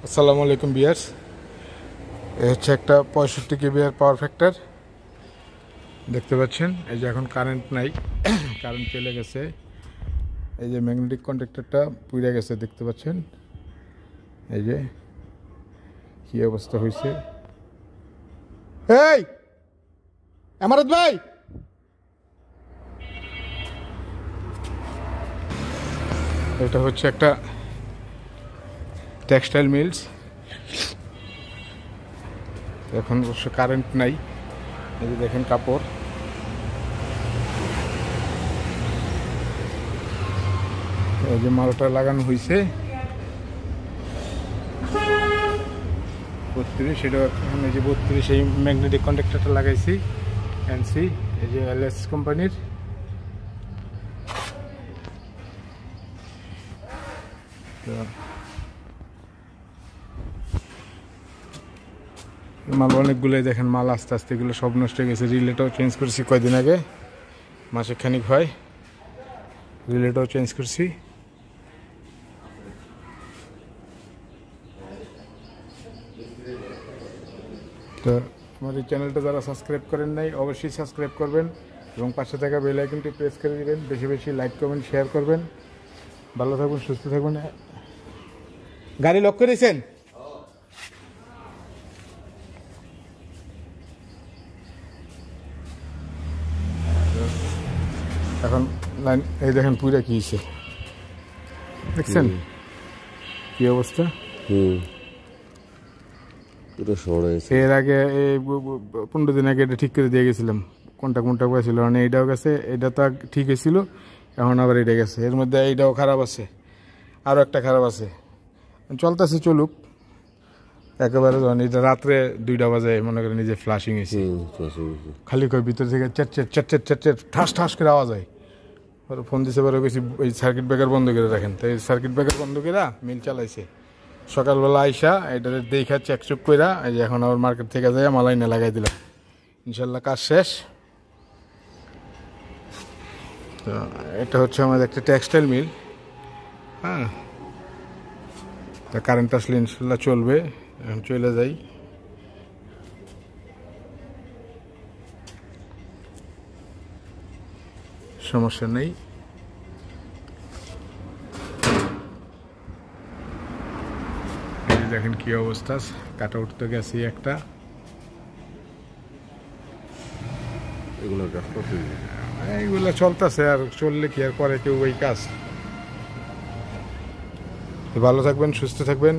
আসসালামু আলাইকুম বিয়ার্স। এ হচ্ছে একটা 65 কেভিআর পাওয়ার ফ্যাক্টর দেখতে পাচ্ছেন। এই যে এখন কারেন্ট নাই, কারেন্ট চলে গেছে। এই যে ম্যাগনেটিক কন্ডাক্টরটা পুড়ে গেছে দেখতে পাচ্ছেন। এই যে কি অবস্থা হয়েছে। এই আমারত ভাই, এটা হচ্ছে একটা টেক্সটাইল মিলস। এখন অবশ্য কারেন্ট নাই। এই যে দেখেন কাপড়, এই যে মালটা লাগানো হয়েছে 32, সেটা এখন এই যে 32 এই ম্যাগনেটিক কন্ডাক্টরটা লাগাইছি এনসি, এই যে এলএস কোম্পানির। মাল অনেকগুলোই দেখেন, মাল আস্তে আস্তে এগুলো সব নষ্ট হয়ে গেছে। রিলেটাও চেঞ্জ করছি কয়দিন আগে, মাসে খানিক হয়, রিলেটাও চেঞ্জ করছি। তো আমার এই চ্যানেলটা যারা সাবস্ক্রাইব করেন নাই অবশ্যই সাবস্ক্রাইব করবেন এবং পাশে থাকা বেল আইকনটি প্রেস করে দিবেন। বেশি বেশি লাইক করবেন, শেয়ার করবেন। ভালো থাকবেন, সুস্থ থাকবেন। গাড়ি লক করেছেন? এখন লাইন এই দেখেন পুরা কি হয়েছে দেখছেন কি অবস্থা। এর আগে 15 দিন আগে এটা ঠিক করে দিয়ে গেছিলাম, কোনটা হয়েছিল, মানে এইটাও গেছে, এটা তো ঠিক হয়েছিল, এখন আবার এটা গেছে। এর মধ্যে এইটাও খারাপ আছে, আরও একটা খারাপ আছে, চলতেছে চলুক। একেবারে যখন এটা রাত্রে 2টা বাজে মনে করেন নিজে ফ্লাশিং হয়েছে, খালি কয় ভিতর থেকে চেট ঠাস ঠাস করে আওয়াজ হয়। ফোন দিছে পরে গেছি ওই সার্কিট ব্রেকার বন্ধ করে রাখেন, তাই সার্কিট ব্রেকার বন্ধ করে মিল চালাইছে। সকালবেলা আইসা এটা দেখা চেকচুক কইরা এই যে এখন আবার মার্কেট থেকে যাই মালাইনে লাগাই দিলাম। ইনশাল্লাহ কাজ শেষ। তো এটা হচ্ছে আমাদের একটা টেক্সটাইল মিল। হ্যাঁ, তা কারেন্ট আসলে ইনশাল্লাহ চলবে। এখন চলে যাই। সমস্যা নেই। দেখেন কি অবস্থা, কাটা উঠতে গেছি একটা। এইগুলো চলতেছে, আর চললে কি আর করে কেউ ওই কাজ। ভালো থাকবেন, সুস্থ থাকবেন।